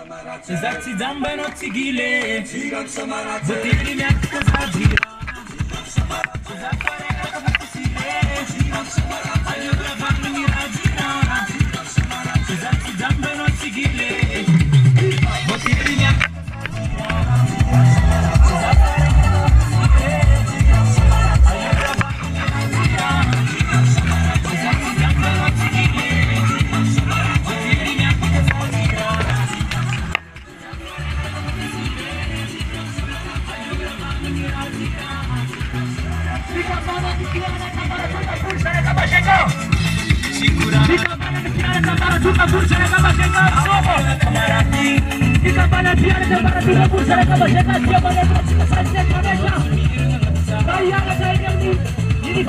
Zaci zamba no tigile Botiri miaka zazira Zakare kaka kusile Ayura vangu mirajira Zaci zamba no tigile Botiri miaka Ini